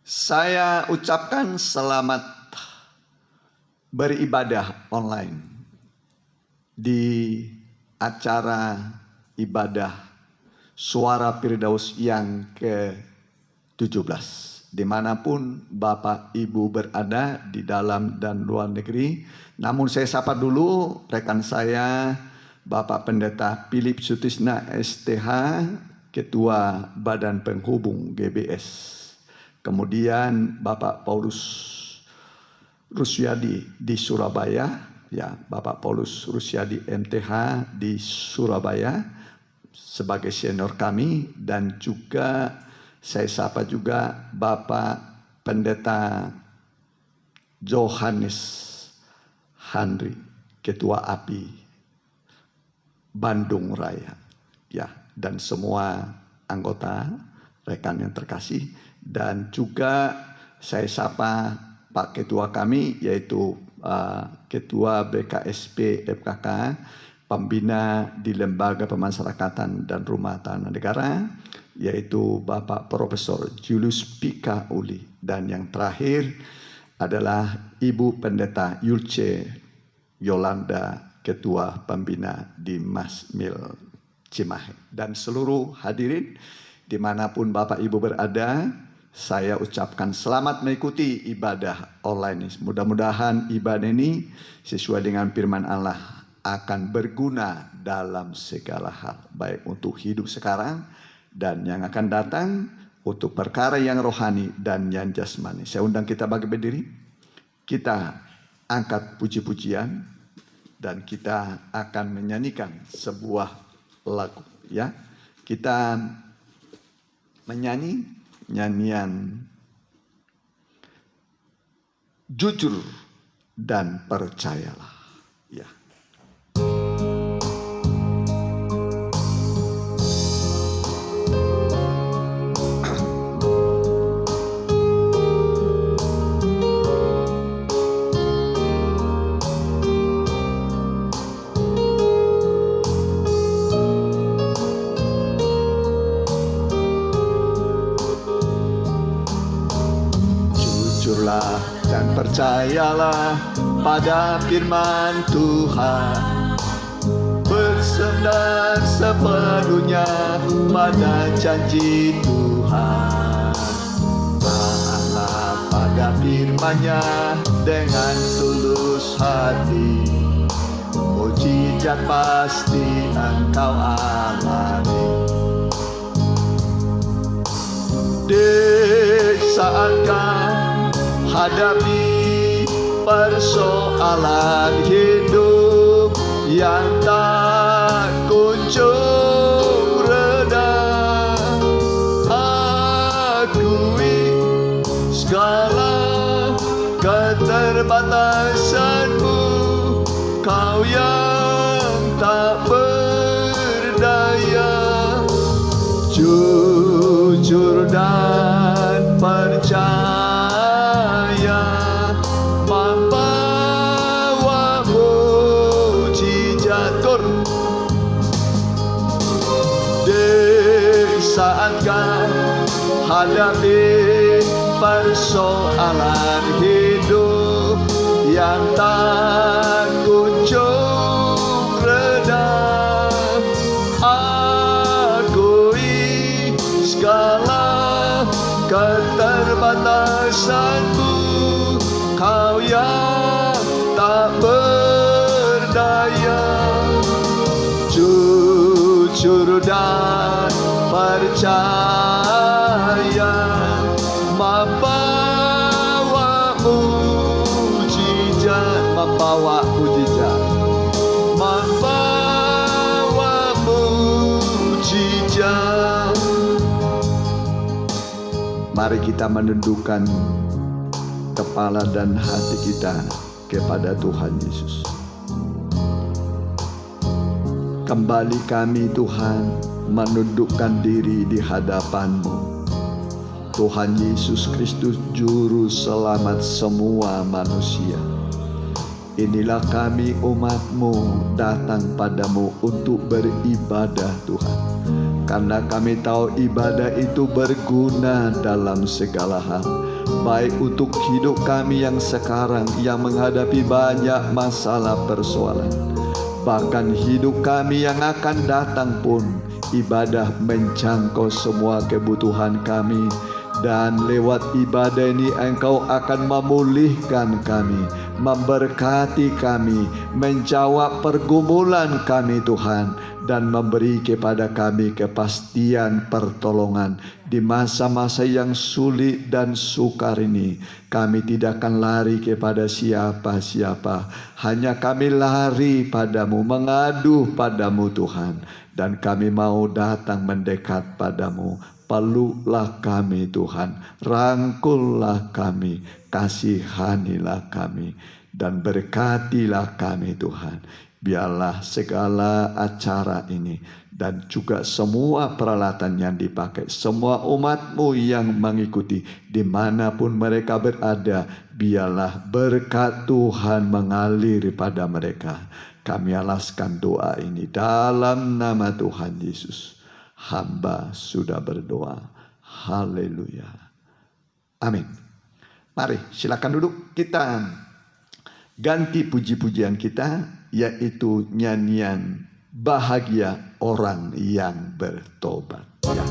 Saya ucapkan selamat beribadah online di acara ibadah Suara Firdaus yang ke-17. Dimanapun Bapak Ibu berada di dalam dan luar negeri. Namun saya sapa dulu rekan saya Bapak Pendeta Philip Sutisna STH, Ketua Badan Penghubung GBS. Kemudian Bapak Paulus Rusyadi di Surabaya, ya Bapak Paulus Rusyadi MTH di Surabaya sebagai senior kami, dan juga saya sapa juga Bapak Pendeta Johannes Handri, Ketua API Bandung Raya, ya, dan semua anggota rekan yang terkasih. Dan juga saya sapa Pak Ketua kami, yaitu Ketua BKSP FKK, Pembina di Lembaga Pemasyarakatan dan Rumah Tahanan Negara, yaitu Bapak Profesor Julius Pika Uli. Dan yang terakhir adalah Ibu Pendeta Yulce Yolanda, Ketua Pembina di Masmil Cimahi. Dan seluruh hadirin dimanapun Bapak Ibu berada, saya ucapkan selamat mengikuti ibadah online. Mudah-mudahan ibadah ini sesuai dengan firman Allah akan berguna dalam segala hal, baik untuk hidup sekarang dan yang akan datang, untuk perkara yang rohani dan yang jasmani. Saya undang kita bagi berdiri, kita angkat puji-pujian, dan kita akan menyanyikan sebuah lagu. Ya, kita menyanyi nyanyian Jujur dan Percayalah. Ya. Jujurlah dan percayalah pada firman Tuhan, bersandar sepenuhnya pada janji Tuhan. Tahanlah pada firman-Nya dengan tulus hati, mujizat pasti engkau alami. Di saat kau hadapi persoalan hidup yang tak kunjung reda, akui segala keterbatasanmu, kau yang tak berdaya. Jujur dan percaya membawa mujizat. Di saat kau hadapi persoalan hidup yang tak kunjung reda, akui segala keterbatasanmu, kau yang tak berdaya. Jujur dan percaya membawa mujizat, membawa mujizat, membawa mujizat. Mari kita menundukkan kepala dan hati kita kepada Tuhan Yesus. Kembali kami Tuhan menundukkan diri di hadapan-Mu. Tuhan Yesus Kristus, Juru Selamat semua manusia. Inilah kami umat-Mu datang padamu untuk beribadah Tuhan. Karena kami tahu ibadah itu berguna dalam segala hal. baik untuk hidup kami yang sekarang yang menghadapi banyak masalah persoalan, bahkan hidup kami yang akan datang pun. Ibadah menjangkau semua kebutuhan kami, dan lewat ibadah ini Engkau akan memulihkan kami, memberkati kami, menjawab pergumulan kami Tuhan, dan memberi kepada kami kepastian pertolongan di masa-masa yang sulit dan sukar ini. Kami tidak akan lari kepada siapa-siapa, hanya kami lari padamu, mengadu padamu Tuhan, dan kami mau datang mendekat padamu. Peluklah kami Tuhan, rangkullah kami, kasihanilah kami, dan berkatilah kami Tuhan. Biarlah segala acara ini dan juga semua peralatan yang dipakai, semua umat-Mu yang mengikuti dimanapun mereka berada, biarlah berkat Tuhan mengalir pada mereka. Kami alaskan doa ini dalam nama Tuhan Yesus. Hamba sudah berdoa. Haleluya. Amin. Mari silakan duduk. Kita ganti puji-pujian kita, yaitu nyanyian bahagia orang yang bertobat. Ya.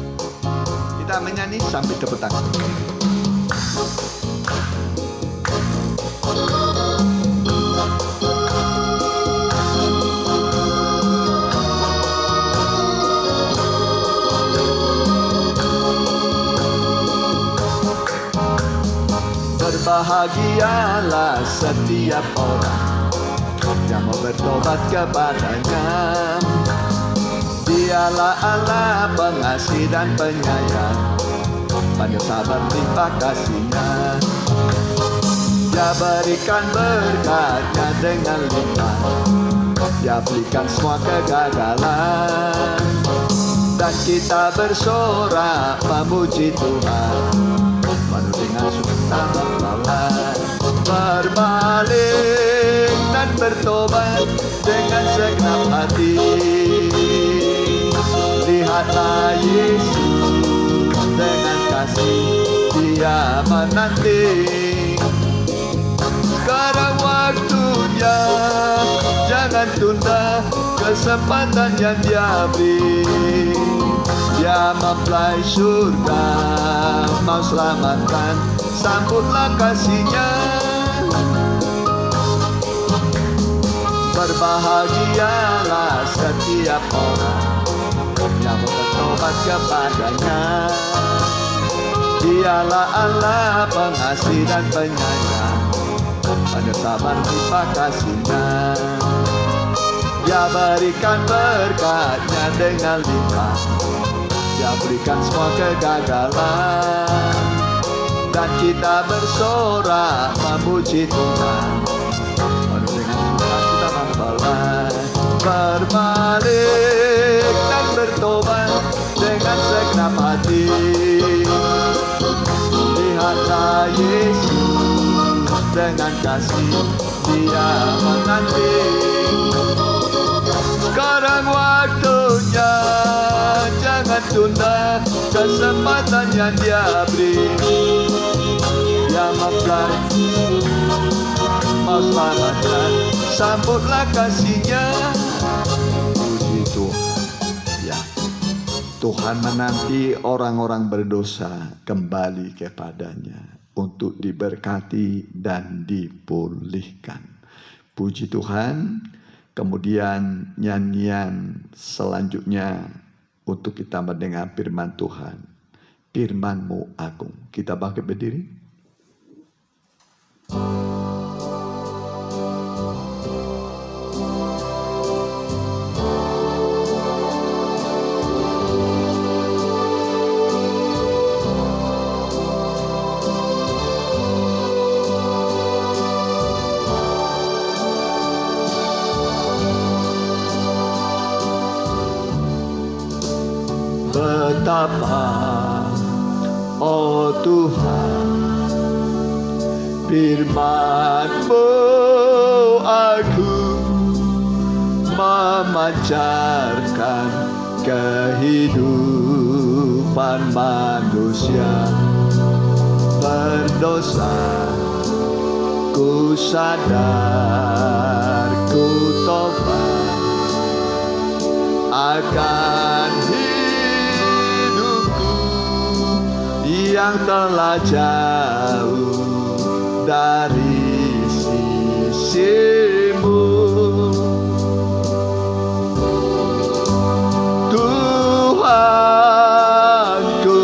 Kita menyanyi sambil tepuk tangan. Berbahagialah setiap orang yang mau bertobat kepadanya. Dialah Allah pengasih dan penyayang, pada sabar limpah kasih-Nya. Dia berikan berkat-Nya dengan limpah, Dia berikan semua kegagalan, dan kita bersorak memuji Tuhan penuh dengan sukacita mempelai. Berbalik dan bertobat dengan segenap hati. Lihatlah Yesus dengan kasih, Dia menanti. Sekarang waktunya, jangan tunda kesempatan yang Dia beri. Dia mempelai surga, mau selamatkan, sambutlah kasih-Nya. Berbahagialah setiap orang yang bertobat kepadanya. Dialah Allah pengasih dan penyayang, pada sabar limpah kasih-Nya. Dia berikan berkat-Nya dengan limpah, Dia berikan semua kegagalan, dan kita bersorak memuji Tuhan penuh dengan sukacita mempelai. Berbalik dan bertobat dengan segenap hati. Lihatlah Yesus dengan kasih, Dia menanti. Sekarang waktunya, jangan tunda kesempatan yang Dia beri. Dia mempelai, mau selamatkan, sambutlah kasih-Nya. Puji Tuhan. Ya, Tuhan menanti orang-orang berdosa kembali kepada-Nya untuk diberkati dan dipulihkan. Puji Tuhan. Kemudian nyanyian selanjutnya untuk kita mendengar firman Tuhan. Firman-Mu agung. Kita bangkit berdiri. Betapa, oh Tuhan, firman-Mu agung, memancarkan kehidupan manusia. berdosa, ku sadar, ku tobat akan hidupku yang telah jauh dari sisimu. Tuhan, ku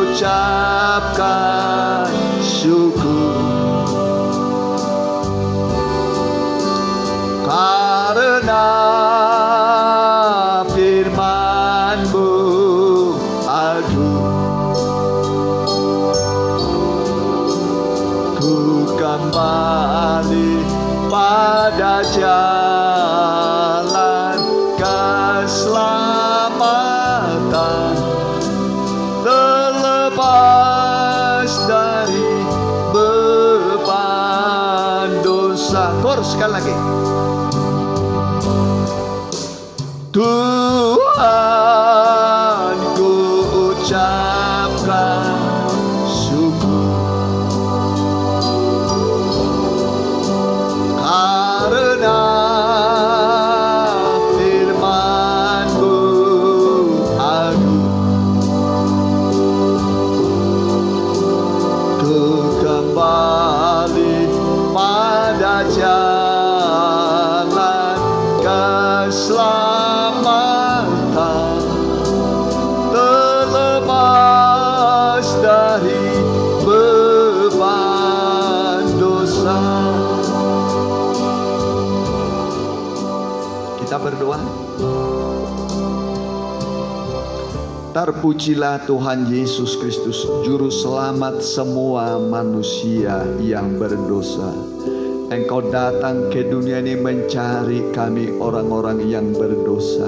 ucapkan syukur karena firman-Mu agung. Ku kembali pada jalan keselamatan, terlepas dari beban dosa. Chorus sekali lagi. Tuhan, ku ucapkan syukur karena firman-Mu agung. Ku kembali pada jalan keselamatan, terlepas dari beban dosa. Kita berdoa. Terpujilah Tuhan Yesus Kristus, Juru Selamat semua manusia yang berdosa. Engkau datang ke dunia ini mencari kami orang-orang yang berdosa.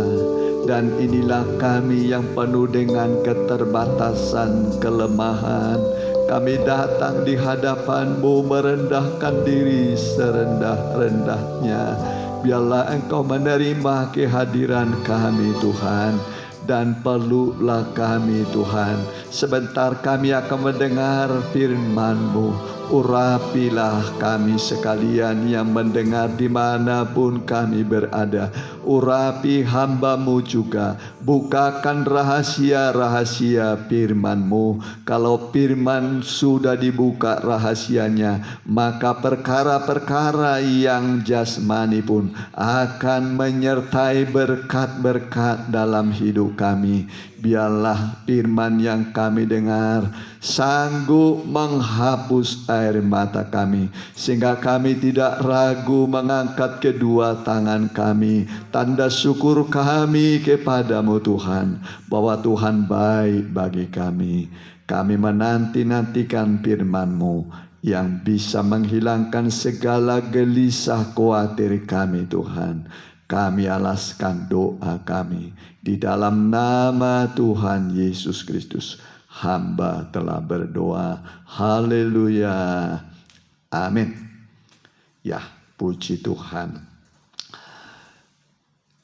Dan inilah kami yang penuh dengan keterbatasan, kelemahan. Kami datang di hadapan-Mu merendahkan diri serendah-rendahnya. Biarlah Engkau menerima kehadiran kami Tuhan, dan peluklah kami Tuhan. Sebentar kami akan mendengar firman-Mu. Urapilah kami sekalian yang mendengar dimanapun kami berada. Urapi hamba-Mu juga. Bukakan rahasia-rahasia firman-Mu. Kalau firman sudah dibuka rahasianya, maka perkara-perkara yang jasmani pun akan menyertai berkat-berkat dalam hidup kami. Biarlah firman yang kami dengar sanggup menghapus air mata kami, sehingga kami tidak ragu mengangkat kedua tangan kami, tanda syukur kami kepadamu Tuhan, bahwa Tuhan baik bagi kami. Kami menanti-nantikan firman-Mu yang bisa menghilangkan segala gelisah khawatir kami Tuhan. Kami alaskan doa kami di dalam nama Tuhan Yesus Kristus. Hamba telah berdoa. Haleluya. Amin. Ya, puji Tuhan.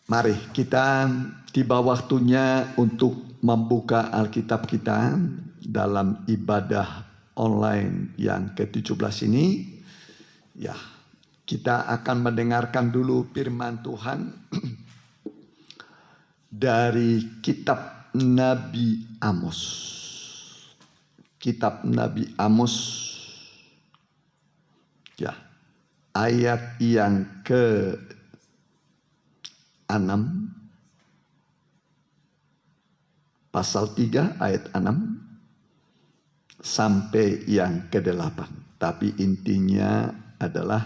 Mari kita tiba waktunya untuk membuka Alkitab kita dalam ibadah online yang ke-17 ini. Ya, kita akan mendengarkan dulu firman Tuhan dari kitab Nabi Amos. Kitab Nabi Amos, ya, ayat yang ke-6, pasal 3 ayat 6 sampai yang ke-8. Tapi intinya adalah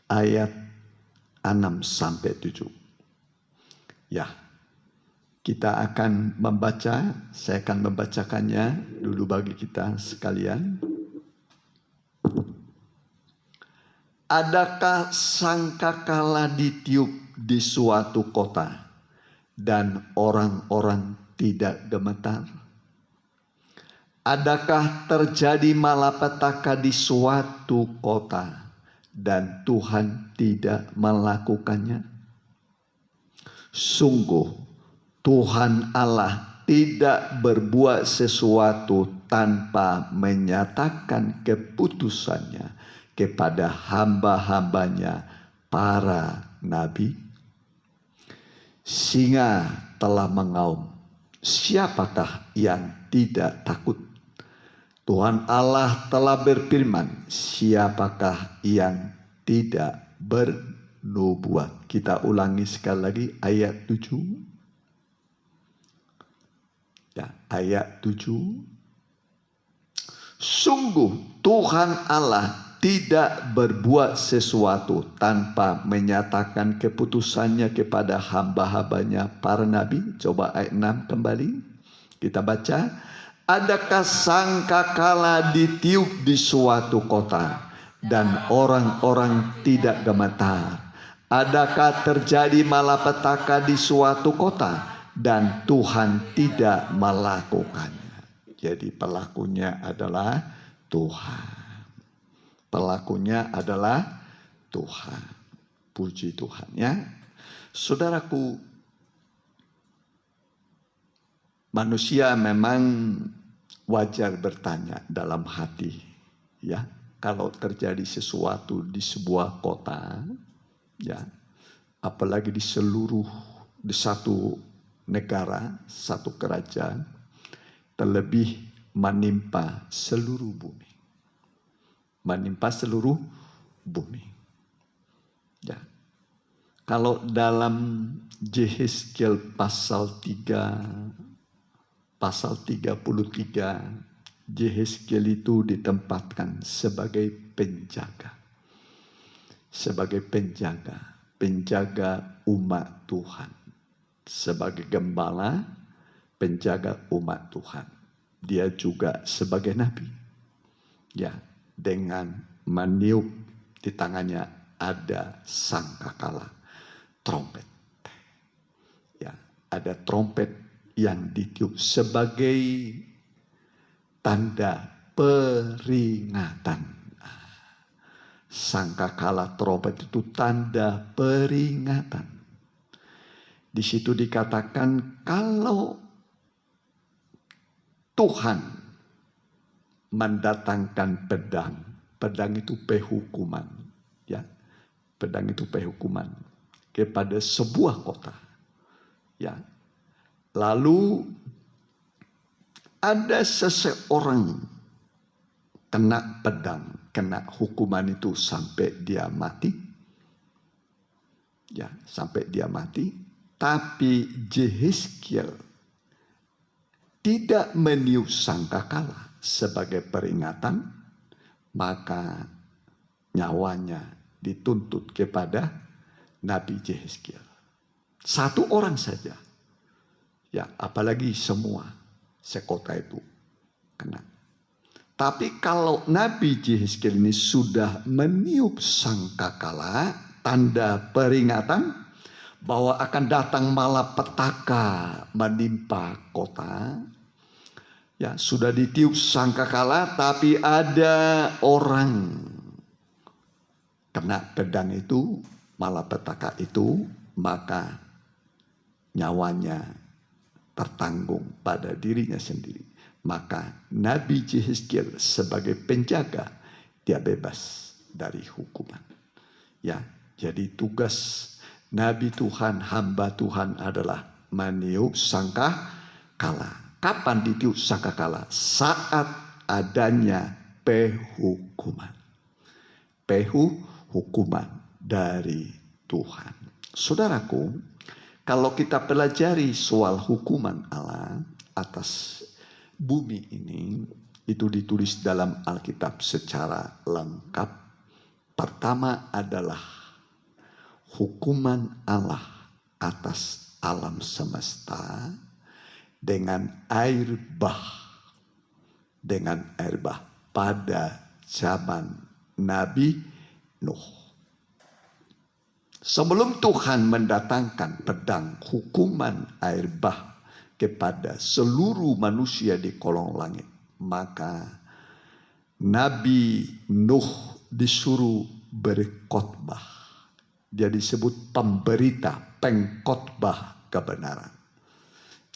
ayat 6 sampai 7. Ya, kita akan membaca, saya akan membacakannya dulu bagi kita sekalian. Adakah sangkakala ditiup di suatu kota dan orang-orang tidak gemetar? Adakah terjadi malapetaka di suatu kota dan Tuhan tidak melakukannya? Sungguh Tuhan Allah tidak berbuat sesuatu tanpa menyatakan keputusannya kepada hamba-hambanya para nabi. Singa telah mengaum, siapakah yang tidak takut? Tuhan Allah telah berfirman, siapakah yang tidak bernubuat? Kita ulangi sekali lagi ayat 7. Ya, ayat 7. Sungguh Tuhan Allah tidak berbuat sesuatu tanpa menyatakan keputusannya kepada hamba-hambanya para nabi. Coba ayat 6 kembali. Kita baca. Adakah sangkakala ditiup di suatu kota dan orang-orang tidak gemetar? Adakah terjadi malapetaka di suatu kota dan Tuhan tidak melakukannya? Jadi pelakunya adalah Tuhan. Pelakunya adalah Tuhan. Puji Tuhan ya. Saudaraku, manusia memang wajar bertanya dalam hati. Ya, kalau terjadi sesuatu di sebuah kota, ya, apalagi di satu negara, satu kerajaan, terlebih menimpa seluruh bumi. Menimpa seluruh bumi. Ya. Kalau dalam Yehezkiel pasal 33, Yehezkiel itu ditempatkan sebagai penjaga. Sebagai penjaga umat Tuhan. Sebagai gembala, penjaga umat Tuhan. Dia juga sebagai nabi. Ya, dengan meniup di tangannya ada sangkakala, trompet. Ya, ada trompet yang ditiup sebagai tanda peringatan. Sangkakala trompet itu tanda peringatan. Di situ dikatakan kalau Tuhan mendatangkan pedang. Pedang itu penghukuman. Ya, pedang itu penghukuman kepada sebuah kota. Ya. Lalu ada seseorang kena pedang, kena hukuman itu sampai dia mati. Ya, sampai dia mati. Tapi Yehezkiel tidak meniup sangkakala sebagai peringatan, maka nyawanya dituntut kepada Nabi Yehezkiel. Satu orang saja. Ya, apalagi semua sekota itu kena. Tapi kalau Nabi Yehezkiel ini sudah meniup sangkakala, tanda peringatan bahwa akan datang malapetaka menimpa kota. Ya, sudah ditiup sangkakala, tapi ada orang kena pedang itu, malapetaka itu, maka nyawanya tertanggung pada dirinya sendiri. Maka Nabi Yehezkiel sebagai penjaga, dia bebas dari hukuman. Ya, jadi tugas Nabi Tuhan, hamba Tuhan adalah meniup sangkakala. Kapan ditiup sangkakala? Saat adanya penghukuman. Penghukuman dari Tuhan. Saudaraku, kalau kita pelajari soal hukuman Allah atas bumi ini, itu ditulis dalam Alkitab secara lengkap. Pertama adalah hukuman Allah atas alam semesta dengan air bah. Dengan air bah pada zaman Nabi Nuh. Sebelum Tuhan mendatangkan pedang hukuman air bah kepada seluruh manusia di kolong langit, maka Nabi Nuh disuruh berkhotbah. Dia disebut pemberita, pengkhotbah kebenaran.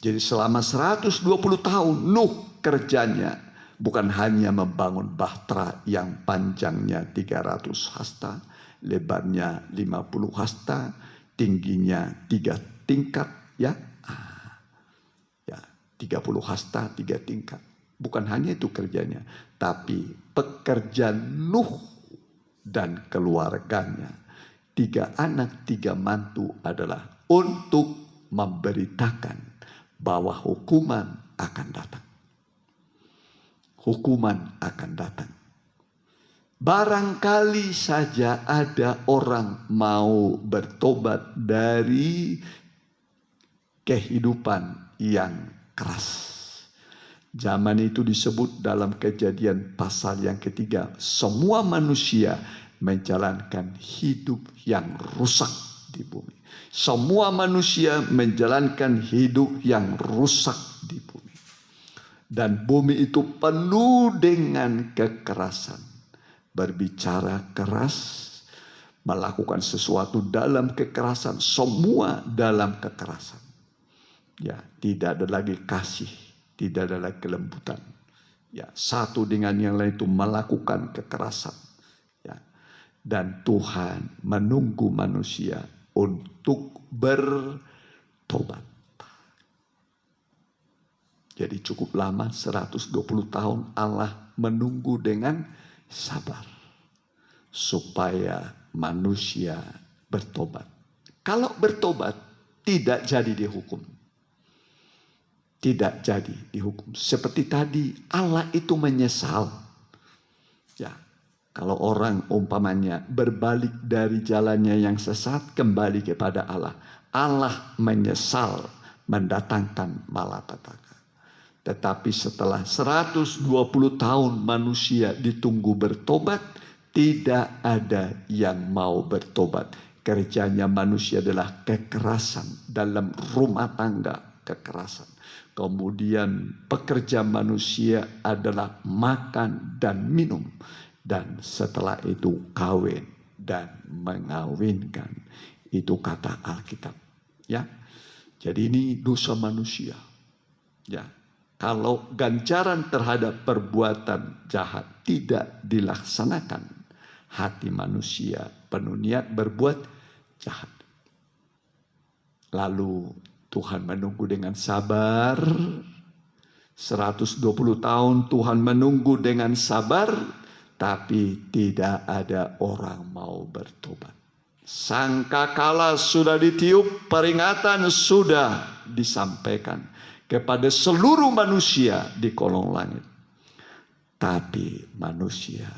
Jadi selama 120 tahun Nuh kerjanya bukan hanya membangun bahtera yang panjangnya 300 hasta, lebarnya 50 hasta, tingginya 3 tingkat, ya. Ya, 30 hasta 3 tingkat. Bukan hanya itu kerjanya, tapi pekerjaan Nuh dan keluarganya, 3 anak 3 mantu, adalah untuk memberitakan bahwa hukuman akan datang. Hukuman akan datang. Barangkali saja ada orang mau bertobat dari kehidupan yang keras. Zaman itu disebut dalam Kejadian pasal yang ketiga, semua manusia menjalankan hidup yang rusak di bumi. Semua manusia menjalankan hidup yang rusak di bumi. Dan bumi itu penuh dengan kekerasan. Berbicara keras, melakukan sesuatu dalam kekerasan, semua dalam kekerasan. Ya, tidak ada lagi kasih, tidak ada lagi kelembutan. Ya, satu dengan yang lain itu melakukan kekerasan. Ya. Dan Tuhan menunggu manusia untuk bertobat. Jadi cukup lama, 120 tahun Allah menunggu dengan sabar supaya manusia bertobat. Kalau bertobat tidak jadi dihukum. Tidak jadi dihukum. Seperti tadi Allah itu menyesal. Ya, kalau orang umpamanya berbalik dari jalannya yang sesat kembali kepada Allah, Allah menyesal mendatangkan malapetaka. Tetapi setelah 120 tahun manusia ditunggu bertobat, tidak ada yang mau bertobat. Kerjanya manusia adalah kekerasan dalam rumah tangga, kekerasan. Kemudian pekerjaan manusia adalah makan dan minum. Dan setelah itu kawin dan mengawinkan. Itu kata Alkitab. Ya. Jadi ini dosa manusia. Ya. Kalau ganjaran terhadap perbuatan jahat tidak dilaksanakan, hati manusia penuh niat berbuat jahat. Lalu Tuhan menunggu dengan sabar. 120 tahun Tuhan menunggu dengan sabar, tapi tidak ada orang mau bertobat. Sangkakala sudah ditiup, peringatan sudah disampaikan kepada seluruh manusia di kolong langit. Tapi manusia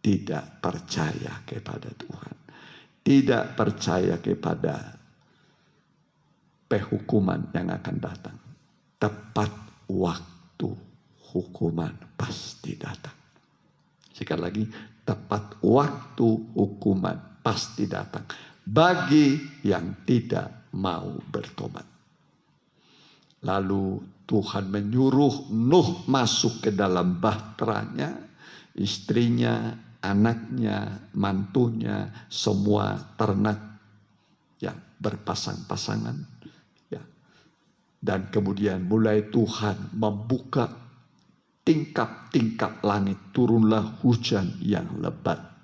tidak percaya kepada Tuhan. Tidak percaya kepada penghukuman yang akan datang. Tepat waktu hukuman pasti datang. Sekali lagi, tepat waktu hukuman pasti datang. Bagi yang tidak mau bertobat. Lalu Tuhan menyuruh Nuh masuk ke dalam bahteranya, istrinya, anaknya, mantunya, semua ternak yang berpasang-pasangan. Ya. Dan kemudian mulai Tuhan membuka tingkap-tingkap langit, turunlah hujan yang lebat.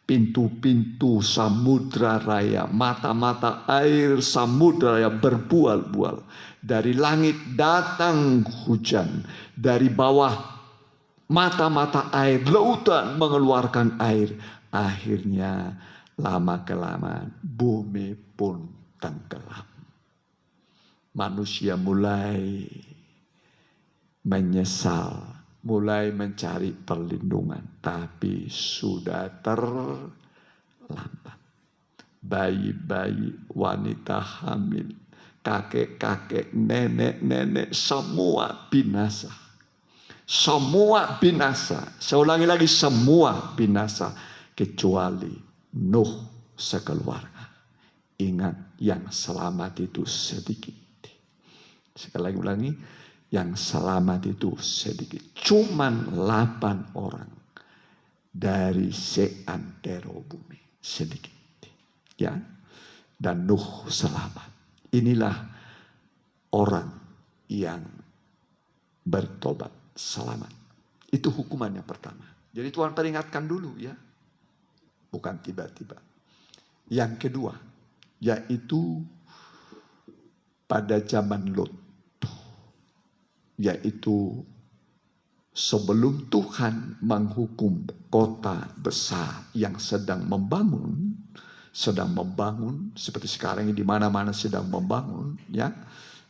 Pintu-pintu samudra raya, mata-mata air samudra raya berbual-bual. Dari langit datang hujan, dari bawah mata-mata air, lautan mengeluarkan air. Akhirnya lama-kelamaan bumi pun tenggelam. Manusia mulai menyesal, mulai mencari perlindungan, tapi sudah terlambat. Bayi-bayi, wanita hamil, kakek-kakek, nenek-nenek, semua binasa. Semua binasa. Saya ulangi lagi, semua binasa. Kecuali Nuh sekeluarga. Ingat, yang selamat itu sedikit. Sekali lagi ulangi, yang selamat itu sedikit. Cuman 8 orang dari seantero bumi. Sedikit. Ya. Dan Nuh selamat. Inilah orang yang bertobat selamat. Itu hukuman yang pertama. Jadi Tuhan peringatkan dulu ya. Bukan tiba-tiba. Yang kedua, yaitu pada zaman Lot. Yaitu sebelum Tuhan menghukum kota besar yang sedang membangun seperti sekarang ini di mana-mana sedang membangun ya.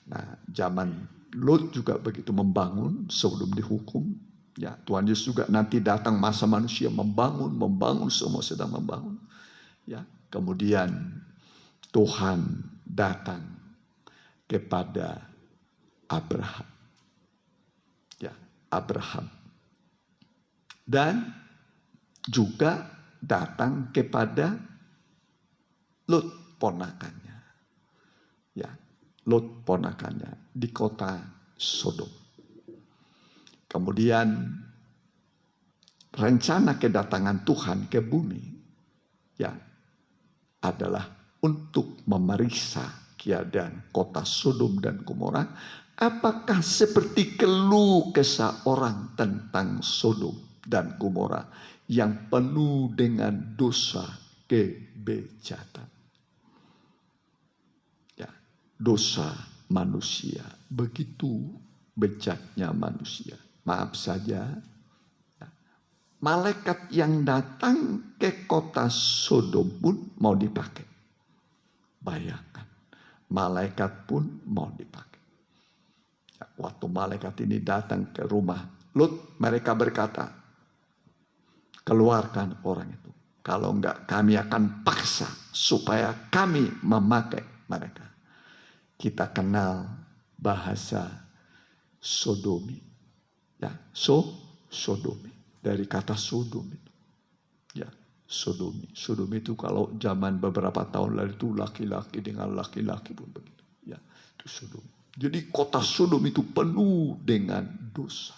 Nah, zaman Lot juga begitu membangun sebelum dihukum ya. Tuhan Yesus juga nanti datang masa manusia membangun semua sedang membangun ya. Kemudian Tuhan datang kepada Abraham ya, Abraham dan juga datang kepada Lot ponakannya ya, Lot ponakannya di kota Sodom. Kemudian rencana kedatangan Tuhan ke bumi ya adalah untuk memeriksa keadaan kota Sodom dan Gomora. Apakah seperti keluh kesah orang tentang Sodom dan Gomora yang penuh dengan dosa kebejatan. Ya, dosa manusia, begitu bejatnya manusia. Maaf saja, ya, malaikat yang datang ke kota Sodom pun mau dipakai. Bayangkan, malaikat pun mau dipakai. Waktu malaikat ini datang ke rumah Lot, mereka berkata, keluarkan orang itu. Kalau enggak kami akan paksa supaya kami memakai mereka. Kita kenal bahasa sodomi. Ya, sodomi. Dari kata sodom itu. Ya, sodomi. Sodomi itu kalau zaman beberapa tahun lalu itu laki-laki dengan laki-laki pun begitu. Ya, itu sodomi. Jadi kota Sodom itu penuh dengan dosa.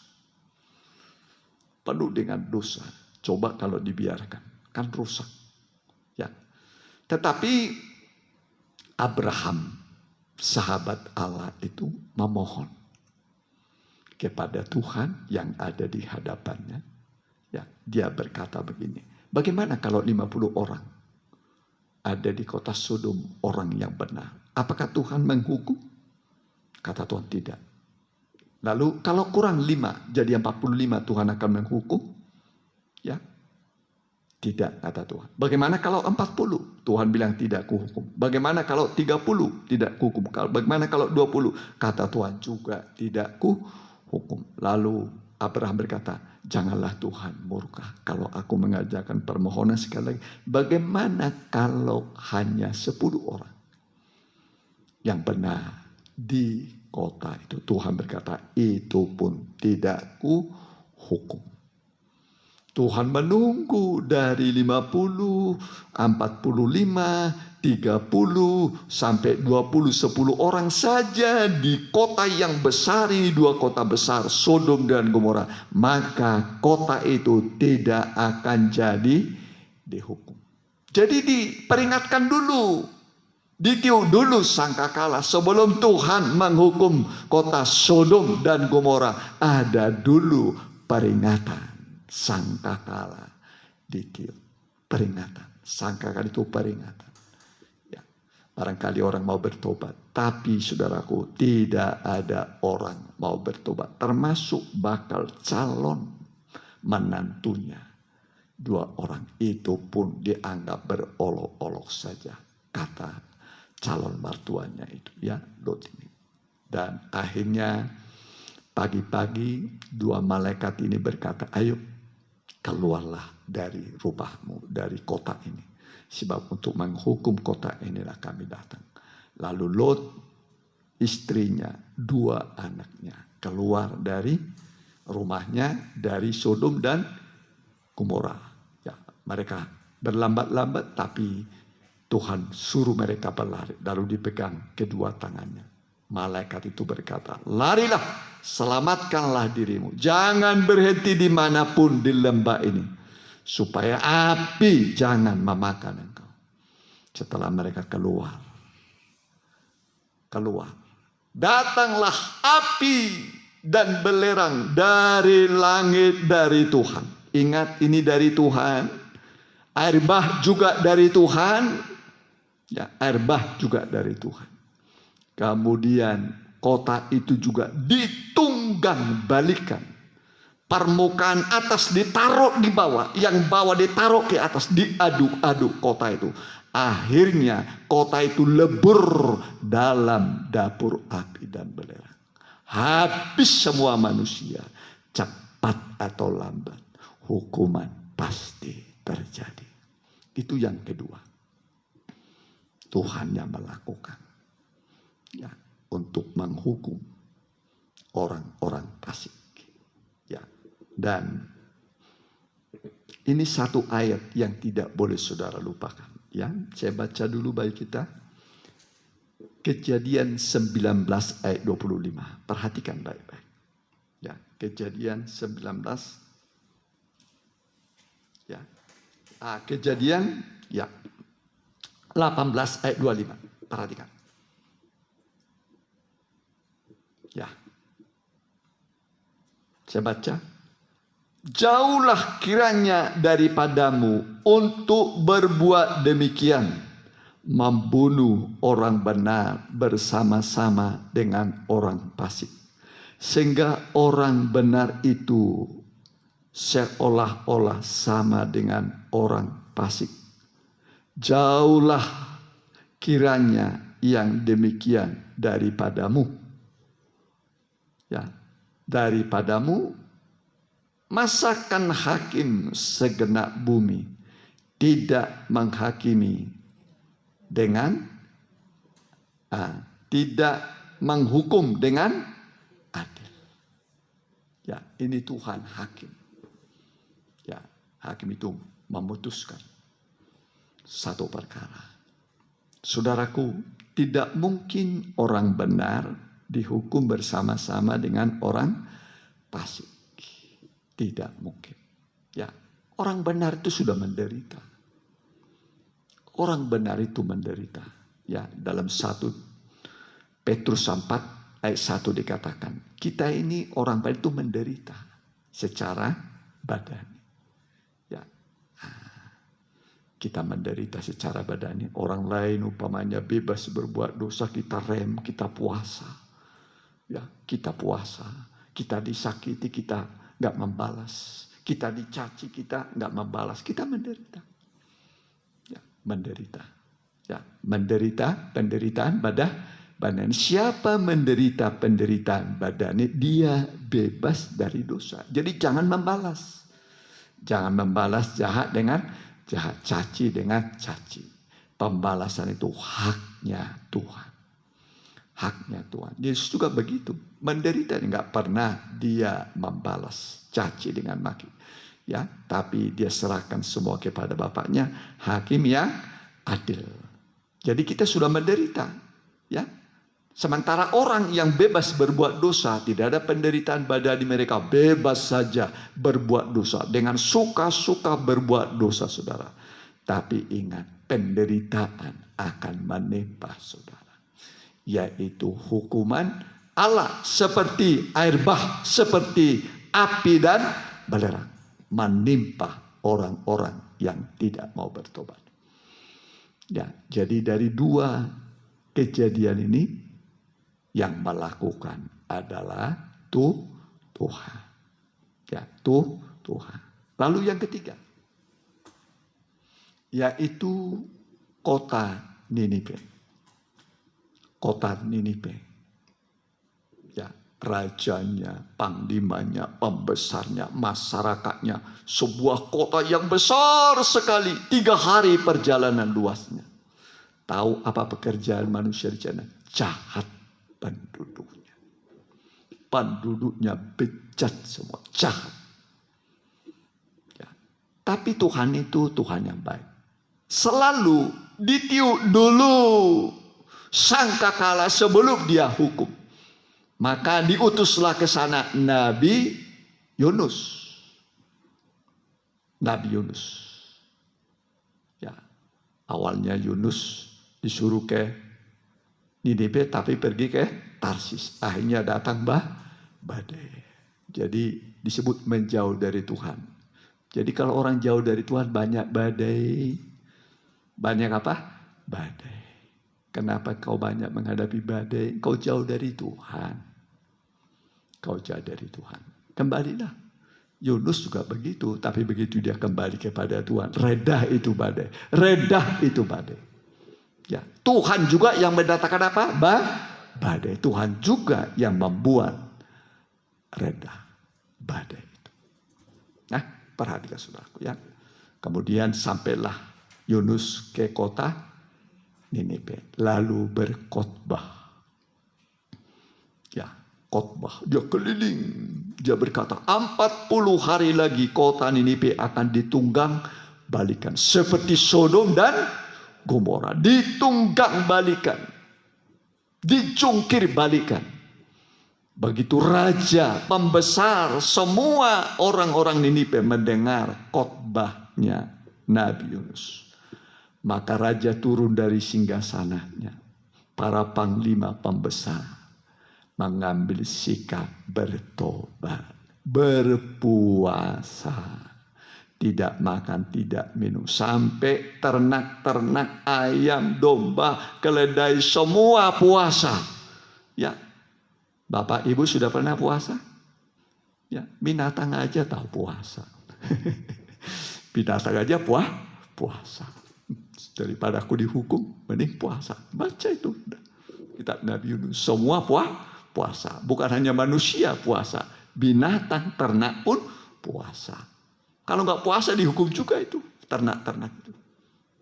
Penuh dengan dosa. Coba kalau dibiarkan, kan rusak. Ya. Tetapi Abraham, sahabat Allah itu memohon kepada Tuhan yang ada di hadapannya. Ya, dia berkata begini, bagaimana kalau 50 orang ada di kota Sodom orang yang benar? Apakah Tuhan menghukum? Kata Tuhan tidak. Lalu kalau kurang 5 jadi 45 Tuhan akan menghukum? Ya. Tidak, kata Tuhan. Bagaimana kalau 40? Tuhan bilang tidak kuhukum. Bagaimana kalau 30? Tidak kuhukum. Bagaimana kalau 20? Kata Tuhan juga tidak kuhukum. Lalu Abraham berkata, janganlah Tuhan murka kalau aku mengajarkan permohonan sekali lagi. Bagaimana kalau hanya 10 orang yang benar di kota itu? Tuhan berkata, itu pun tidak kuhukum. Tuhan menunggu dari 50, 45, 30, sampai 20, 10 orang saja di kota yang besar ini, 2 kota besar, Sodom dan Gomora. Maka kota itu tidak akan jadi dihukum. Jadi diperingatkan dulu. Ditiup dulu sangkakala sebelum Tuhan menghukum kota Sodom dan Gomora. Ada dulu peringatan sangkakala ditiup. Peringatan. Sangkakala itu peringatan. Ya. Barangkali orang mau bertobat. Tapi saudaraku, tidak ada orang mau bertobat. Termasuk bakal calon menantunya. 2 orang itu pun dianggap berolok-olok saja. Kata calon mertuanya itu ya, Lot ini. Dan akhirnya pagi-pagi 2 malaikat ini berkata, ayo keluarlah dari rumahmu, dari kota ini. Sebab untuk menghukum kota inilah kami datang. Lalu Lot, istrinya, 2 anaknya keluar dari rumahnya, dari Sodom dan Gomora. Ya, mereka berlambat-lambat tapi Tuhan suruh mereka berlari, lalu dipegang kedua tangannya. Malaikat itu berkata, larilah, selamatkanlah dirimu. Jangan berhenti dimanapun di lembah ini. Supaya api jangan memakan engkau. Setelah mereka keluar datanglah api dan belerang dari langit dari Tuhan. Ingat, ini dari Tuhan. Air bah juga dari Tuhan. Ya, air bah juga dari Tuhan. Kemudian kota itu juga ditunggang balikan. Permukaan atas ditaruh di bawah, yang bawah ditaruh ke atas, diaduk-aduk kota itu. Akhirnya kota itu lebur dalam dapur api dan belerang. Habis semua manusia, cepat atau lambat, hukuman pasti terjadi. Itu yang kedua. Tuhan yang melakukan, ya, untuk menghukum orang-orang fasik. Ya, dan ini satu ayat yang tidak boleh saudara lupakan. Ya, saya baca dulu bagi kita. Kejadian 19 ayat 25. Perhatikan baik-baik. Ya, Kejadian 19. Ya. Kejadian ya 18 ayat 25. Perhatikan. Ya. Saya baca. Jauhlah kiranya daripadamu untuk berbuat demikian, membunuh orang benar bersama-sama dengan orang fasik, sehingga orang benar itu seolah-olah sama dengan orang fasik. Jauhlah kiranya yang demikian daripadamu. Ya, daripadamu, masakan hakim segenap bumi tidak menghakimi dengan tidak menghukum dengan adil. Ya, ini Tuhan hakim. Ya, hakim itu memutuskan satu perkara. Saudaraku, tidak mungkin orang benar dihukum bersama-sama dengan orang fasik. Tidak mungkin. Ya, orang benar itu sudah menderita. Orang benar itu menderita. Ya, dalam 1 Petrus 4 ayat 1 dikatakan, kita ini orang benar itu menderita secara badani. Ya, kita menderita secara badani. Orang lain umpamanya bebas berbuat dosa, kita rem, kita puasa. Ya, kita puasa. Kita disakiti, kita nggak membalas. Kita dicaci, kita nggak membalas. Kita menderita. Ya, menderita. Ya, menderita penderitaan badan. Siapa menderita penderitaan badan, dia bebas dari dosa. Jadi jangan membalas. Jangan membalas jahat dengan jahat, caci dengan caci. Pembalasan itu haknya Tuhan. Haknya Tuhan. Yesus juga begitu. Menderita, nggak pernah dia membalas caci dengan maki. Ya, tapi dia serahkan semua kepada Bapaknya, hakim yang adil. Jadi kita sudah menderita. Ya. Sementara orang yang bebas berbuat dosa, tidak ada penderitaan badani, mereka bebas saja berbuat dosa. Dengan suka-suka berbuat dosa, saudara. Tapi ingat, penderitaan akan menimpa saudara. Yaitu hukuman Allah seperti air bah, seperti api dan belerang. Menimpa orang-orang yang tidak mau bertobat. Ya, jadi dari dua kejadian ini, yang melakukan adalah Tuhan. Ya, Tuhan. Lalu yang ketiga, yaitu kota Ninive. Kota Ninive. Ya, rajanya, panglimanya, pembesarnya, masyarakatnya. Sebuah kota yang besar sekali. 3 hari perjalanan luasnya. Tahu apa pekerjaan manusia di sana? Jahat penduduknya. Penduduknya bejat semua, jahat. Ya. Tapi Tuhan itu Tuhan yang baik. Selalu ditiup dulu sangkakala sebelum dia hukum. Maka diutuslah ke sana Nabi Yunus. Nabi Yunus. Ya, awalnya Yunus disuruh ke Ninibe tapi pergi ke Tarsis. Akhirnya datang badai. Jadi disebut menjauh dari Tuhan. Jadi kalau orang jauh dari Tuhan banyak badai. Banyak apa? Badai. Kenapa kau banyak menghadapi badai? Kau jauh dari Tuhan. Kau jauh dari Tuhan. Kembalilah. Yunus juga begitu. Tapi begitu dia kembali kepada Tuhan. Redah itu badai. Redah itu badai. Ya, Tuhan juga yang mendatangkan apa? Badai. Tuhan juga yang membuat reda badai itu. Nah, perhatikan saudaraku ya. Kemudian sampailah Yunus ke kota Ninibe, lalu berkhotbah. Ya, khotbah. Dia keliling. Dia berkata, 40 hari lagi kota Ninibe akan ditunggang balikan seperti Sodom dan Gomora, ditunggang balikan, dicungkir balikan. Begitu raja, pembesar, semua orang-orang Ninibe mendengar khotbahnya Nabi Yunus. Maka raja turun dari singgasananya. Para panglima pembesar mengambil sikap bertobat, berpuasa. Tidak makan, tidak minum. Sampai ternak-ternak, ayam, domba, keledai, semua puasa. Ya, Bapak Ibu sudah pernah puasa? Ya, binatang aja tahu puasa. Binatang aja puasa. Daripada aku dihukum, mending puasa. Baca itu. Kitab Nabi Yunus. Semua puasa. Bukan hanya manusia puasa. Binatang, ternak pun puasa. Kalau nggak puasa dihukum juga itu ternak-ternak itu.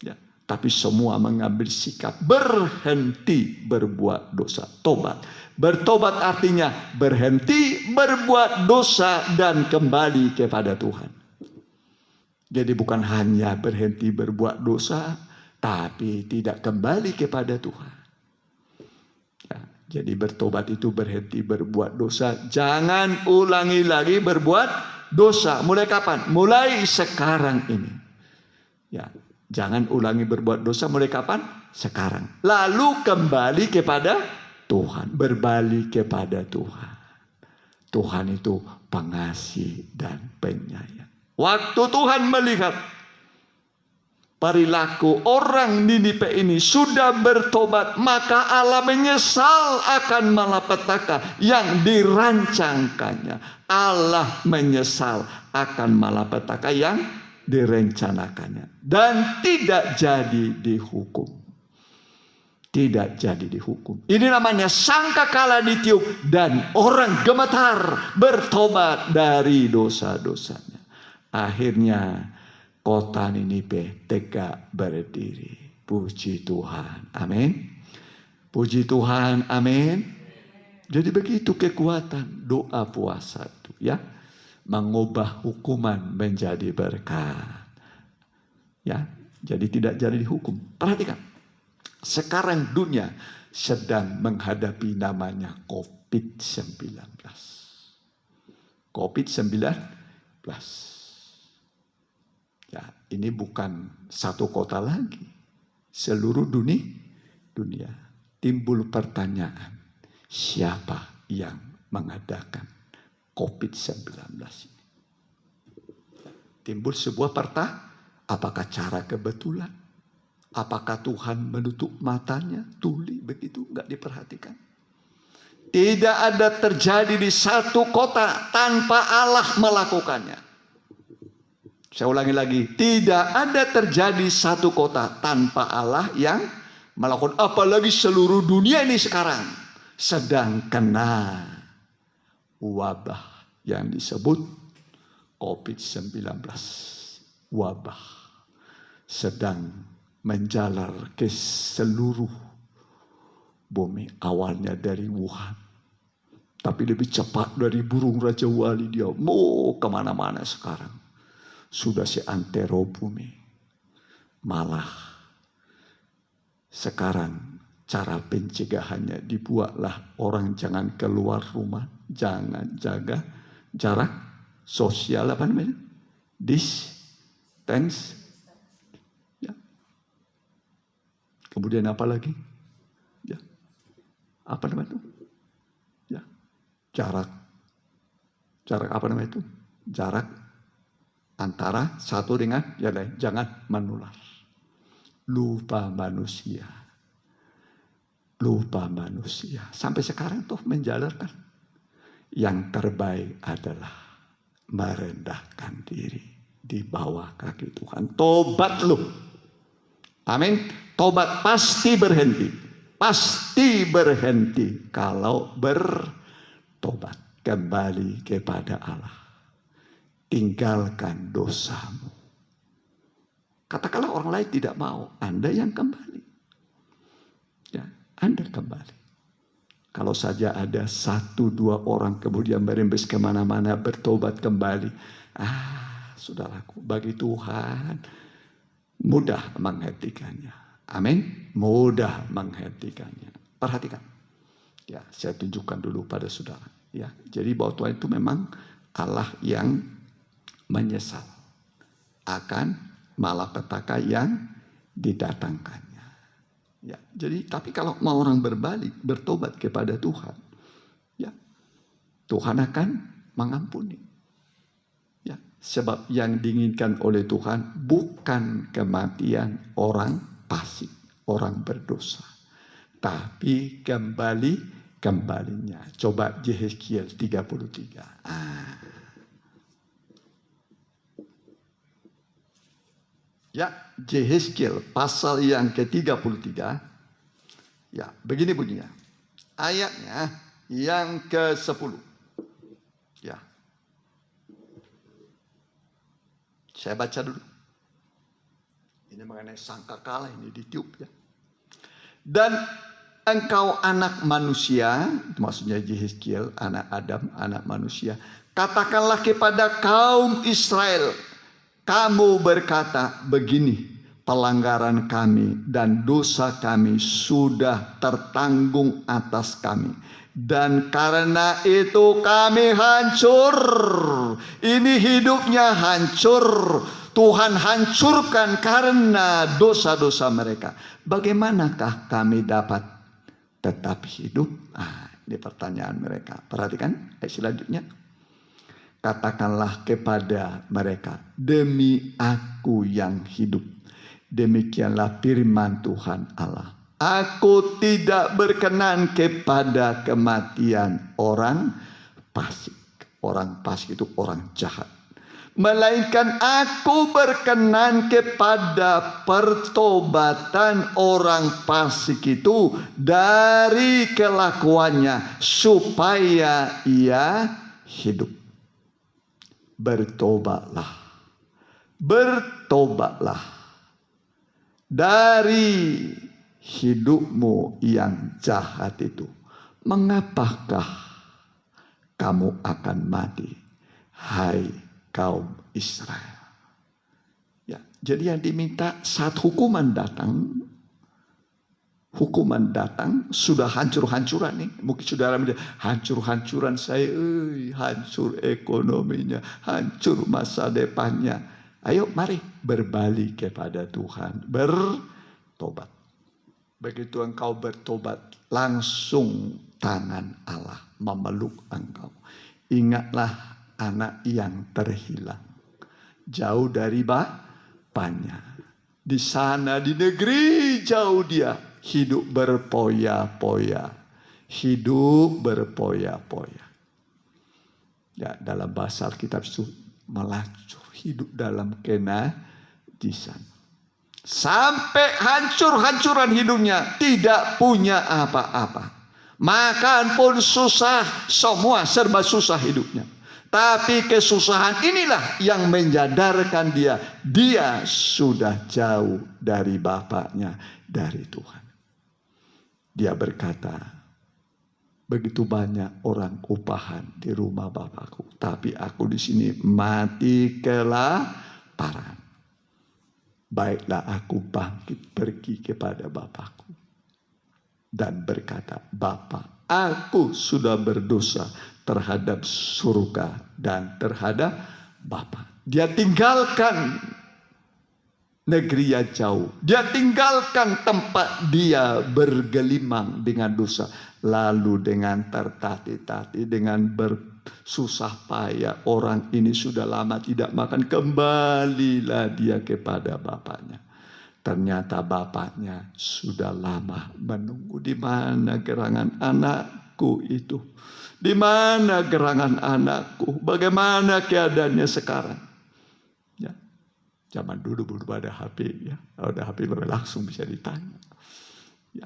Ya, tapi semua mengambil sikap berhenti berbuat dosa, tobat. Bertobat artinya berhenti berbuat dosa dan kembali kepada Tuhan. Jadi bukan hanya berhenti berbuat dosa, tapi tidak kembali kepada Tuhan. Ya, jadi bertobat itu berhenti berbuat dosa, jangan ulangi lagi berbuat dosa. Mulai kapan? Mulai sekarang ini. Ya, jangan ulangi berbuat dosa. Mulai kapan? Sekarang. Lalu kembali kepada Tuhan. Berbalik kepada Tuhan. Tuhan itu pengasih dan penyayang. Waktu Tuhan melihat perilaku orang Ninibe ini sudah bertobat, maka Allah menyesal akan malapetaka yang dirancangkannya. Allah menyesal akan malapetaka yang direncanakannya. Dan tidak jadi dihukum. Tidak jadi dihukum. Ini namanya sangkakala ditiup dan orang gemetar bertobat dari dosa-dosanya. Akhirnya kota Ninibe tegak berdiri. Puji Tuhan. Amin. Puji Tuhan. Amin. Jadi begitu kekuatan doa puasa itu ya. Mengubah hukuman menjadi berkat. Ya, jadi tidak jadi dihukum. Perhatikan. Sekarang dunia sedang menghadapi namanya COVID-19. COVID-19. Ya, ini bukan satu kota lagi. Seluruh dunia. Timbul pertanyaan. Siapa yang mengadakan COVID-19 ini? Timbul sebuah apakah cara kebetulan? Apakah Tuhan menutup matanya? Tuli begitu, nggak diperhatikan. Tidak ada terjadi di satu kota tanpa Allah melakukannya. Saya ulangi lagi, tidak ada terjadi satu kota tanpa Allah yang melakukan. Apalagi seluruh dunia ini sekarang sedang kena wabah yang disebut COVID-19. Wabah sedang menjalar ke seluruh bumi. Awalnya dari Wuhan, tapi lebih cepat dari burung Raja Wali dia mau kemana-mana sekarang. Sudah seantero bumi. Malah sekarang cara pencegahannya dibuatlah orang jangan keluar rumah, jangan jaga jarak sosial, apa namanya? Distance. Ya. Kemudian apa lagi? Ya. apa namanya itu? Ya, jarak apa namanya itu? Jarak antara satu dengan yang lain, jangan menular. Lupa manusia. Sampai sekarang tuh menjalarkan. Yang terbaik adalah merendahkan diri di bawah kaki Tuhan. Tobat lu. Amin. Tobat pasti berhenti. Pasti berhenti kalau bertobat. Kembali kepada Allah. Tinggalkan dosamu. Katakanlah orang lain tidak mau. Anda yang kembali. Ya, Anda kembali. Kalau saja ada 1-2 orang kemudian merembes kemana-mana bertobat kembali. Saudaraku, bagi Tuhan mudah menghentikannya. Amin. Mudah menghentikannya. Perhatikan. Ya, saya tunjukkan dulu pada saudara. Ya, jadi bahwa Tuhan itu memang Allah yang menyesal akan malapetaka yang didatangkannya. Ya, jadi tapi kalau mau orang berbalik, bertobat kepada Tuhan, ya, Tuhan akan mengampuni. Ya, sebab yang diinginkan oleh Tuhan bukan kematian orang fasik, orang berdosa, tapi kembalinya. Coba Yehezkiel 33. Ya, Yehezkiel pasal yang ke-33. Ya, begini bunyinya. Ayatnya yang ke-10. Ya. Saya baca dulu. Ini mengenai sangkakala ini ditiup ya. Dan engkau anak manusia, maksudnya Yehezkiel, anak Adam, anak manusia, katakanlah kepada kaum Israel, kamu berkata begini, pelanggaran kami dan dosa kami sudah tertanggung atas kami. Dan karena itu kami hancur. Ini hidupnya hancur. Tuhan hancurkan karena dosa-dosa mereka. Bagaimanakah kami dapat tetap hidup? Ini pertanyaan mereka. Perhatikan ayat selanjutnya. Katakanlah kepada mereka, demi aku yang hidup. Demikianlah firman Tuhan Allah. Aku tidak berkenan kepada kematian orang fasik. Orang fasik itu orang jahat. Melainkan aku berkenan kepada pertobatan orang fasik itu dari kelakuannya supaya ia hidup. Bertobatlah dari hidupmu yang jahat itu. Mengapakah kamu akan mati, hai kaum Israel? Ya, jadi yang diminta saat hukuman datang sudah hancur-hancuran nih. Mungkin saudara bilang, hancur-hancuran saya, hancur ekonominya, hancur masa depannya. Ayo mari berbalik kepada Tuhan, bertobat. Begitu engkau bertobat, langsung tangan Allah memeluk engkau. Ingatlah anak yang terhilang, jauh dari bapaknya. Di sana di negeri jauh dia hidup berpoya-poya. Ya, dalam bahasa Alkitab itu melacur, hidup dalam kenajisan. Sampai hancur-hancuran hidupnya, tidak punya apa-apa. Makan pun susah, semua serba susah hidupnya. Tapi kesusahan inilah yang menyadarkan dia sudah jauh dari bapaknya, dari Tuhan. Dia berkata, begitu banyak orang upahan di rumah bapakku, tapi aku di sini mati kelaparan. Baiklah aku bangkit pergi kepada bapakku dan berkata, Bapa, aku sudah berdosa terhadap surga dan terhadap Bapa. Dia tinggalkan negeri yang jauh. Dia tinggalkan tempat dia bergelimang dengan dosa. Lalu dengan tertatih-tatih, dengan bersusah payah, orang ini sudah lama tidak makan, kembalilah dia kepada bapaknya. Ternyata bapaknya sudah lama menunggu. Di mana gerangan anakku itu? Di mana gerangan anakku? Bagaimana keadaannya sekarang? Ya, zaman dulu belum ada HP ya. Kalau ada HP langsung bisa ditanya. Ya.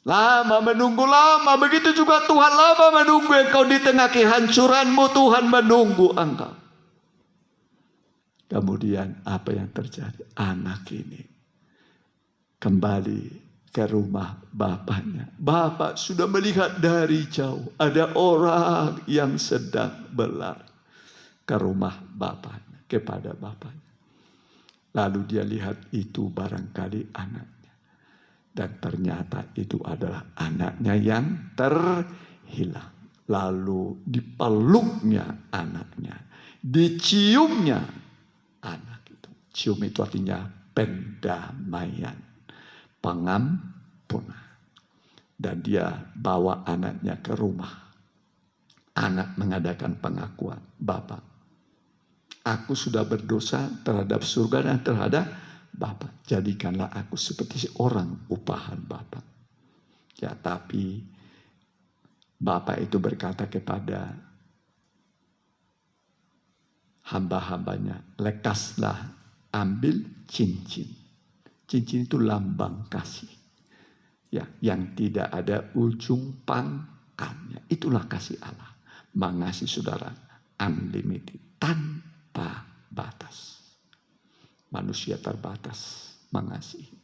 Lama menunggu, lama. Begitu juga Tuhan lama menunggu engkau di tengah kehancuranmu. Tuhan menunggu engkau. Kemudian apa yang terjadi? Anak ini kembali ke rumah bapaknya. Bapak sudah melihat dari jauh ada orang yang sedang berlari ke rumah bapaknya, kepada bapaknya. Lalu dia lihat itu barangkali anaknya. Dan ternyata itu adalah anaknya yang terhilang. Lalu dipeluknya anaknya, diciumnya anak itu. Cium itu artinya pendamaian, pengampunan. Dan dia bawa anaknya ke rumah. Anak mengadakan pengakuan, Bapak, aku sudah berdosa terhadap surga dan terhadap Bapak. Jadikanlah aku seperti orang upahan Bapak. Ya, tapi Bapak itu berkata kepada hamba-hambanya, lekaslah, ambil cincin. Cincin itu lambang kasih. Ya, yang tidak ada ujung pangkalnya. Itulah kasih Allah. Mengasihi saudara unlimited, tanpa batas. Manusia terbatas mengasihi.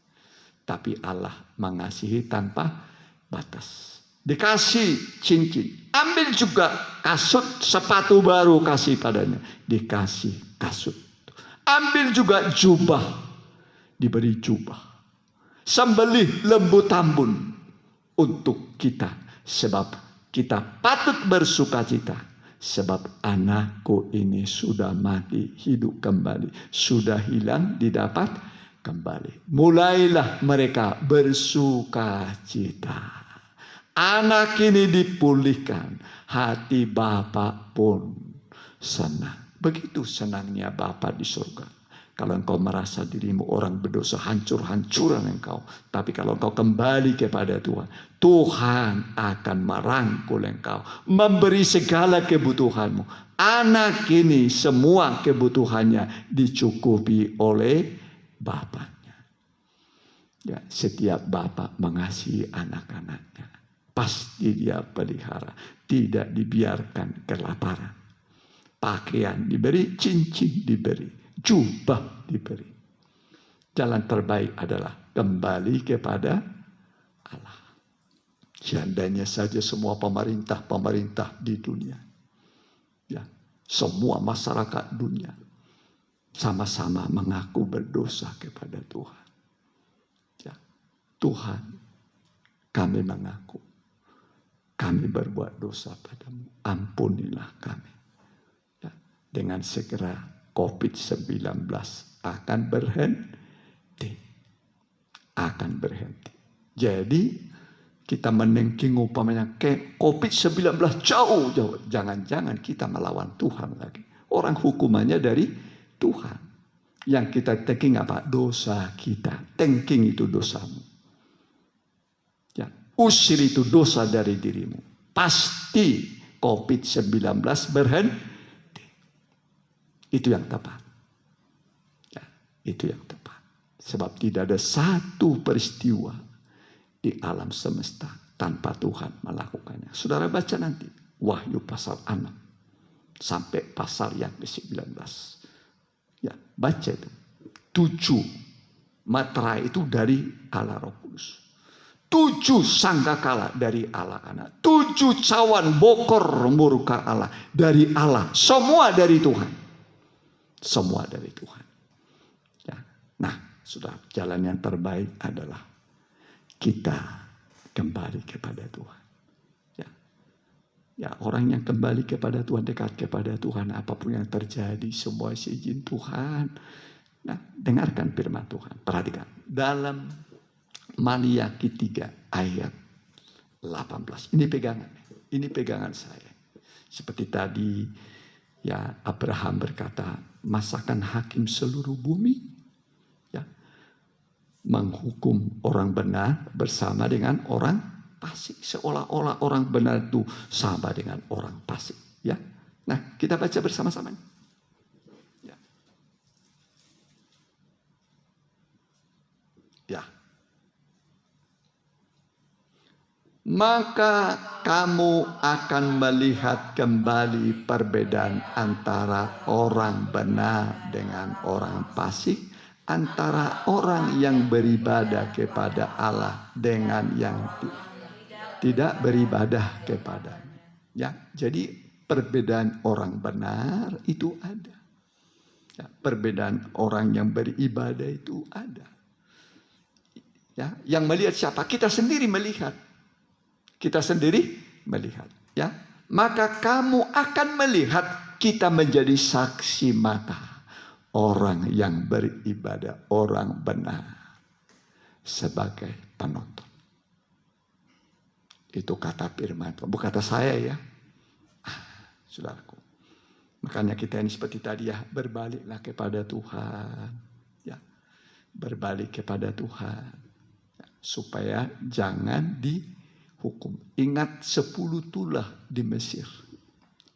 Tapi Allah mengasihi tanpa batas. Dikasih cincin. Ambil juga kasut, sepatu baru kasih padanya. Dikasih kasut. Ambil juga jubah. Diberi jubah. Sembelih lembu tambun untuk kita. Sebab kita patut bersukacita. Sebab anakku ini sudah mati, hidup kembali. Sudah hilang, didapat kembali. Mulailah mereka bersukacita. Anak ini dipulihkan. Hati Bapak pun senang. Begitu senangnya Bapak di surga. Kalau engkau merasa dirimu orang berdosa, hancur-hancuran engkau. Tapi kalau engkau kembali kepada Tuhan, Tuhan akan merangkul engkau, memberi segala kebutuhanmu. Anak ini semua kebutuhannya dicukupi oleh bapaknya. Ya, setiap bapak mengasihi anak-anaknya. Pasti dia pelihara, tidak dibiarkan kelaparan. Pakaian diberi, cincin diberi, jubah diberi. Jalan terbaik adalah kembali kepada Allah. Seandainya saja semua pemerintah di dunia, ya, semua masyarakat dunia sama-sama mengaku berdosa kepada Tuhan. Ya, Tuhan, kami mengaku kami berbuat dosa padamu, ampunilah kami. Ya, dengan segera COVID-19 akan berhenti. Akan berhenti. Jadi kita menengking upamanya ke COVID-19 jauh. Jangan-jangan kita melawan Tuhan lagi. Orang hukumannya dari Tuhan. Yang kita tengking apa? Dosa kita. Tengking itu dosamu. Ya, usir itu dosa dari dirimu. Pasti COVID-19 berhenti. Itu yang tepat. Ya, itu yang tepat. Sebab tidak ada satu peristiwa di alam semesta tanpa Tuhan melakukannya. Saudara baca nanti Wahyu pasal 6 sampai pasal yang ke-19. Ya, baca itu. 7 materai itu dari Allah Roh Kudus. 7 sangkakala dari Allah Anak. 7 cawan bokor murka Allah dari Allah. Semua dari Tuhan. Semua dari Tuhan. Ya. Nah, sudah jalan yang terbaik adalah kita kembali kepada Tuhan. Ya. Ya, orang yang kembali kepada Tuhan, dekat kepada Tuhan, apapun yang terjadi, semua seizin Tuhan. Nah, dengarkan firman Tuhan. Perhatikan. Dalam Maliaki 3 ayat 18. Ini pegangan. Ini pegangan saya. Seperti tadi ya Abraham berkata, masakan hakim seluruh bumi ya menghukum orang benar bersama dengan orang fasik, seolah-olah orang benar itu sama dengan orang fasik ya. Nah, kita baca bersama-sama. Ya. Ya. Maka kamu akan melihat kembali perbedaan antara orang benar dengan orang fasik, antara orang yang beribadah kepada Allah dengan yang tidak beribadah kepadanya. Ya, jadi perbedaan orang benar itu ada. Ya, perbedaan orang yang beribadah itu ada. Ya, yang melihat siapa? Kita sendiri melihat. Kita sendiri melihat, ya. Maka kamu akan melihat kita menjadi saksi mata orang yang beribadah, orang benar sebagai penonton. Itu kata firman Tuhan, bukan kata saya ya. Saudaraku. Makanya kita ini seperti tadi ya, berbaliklah kepada Tuhan. Ya. Berbalik kepada Tuhan. Ya. Supaya jangan hukum. Ingat 10 tulah di Mesir.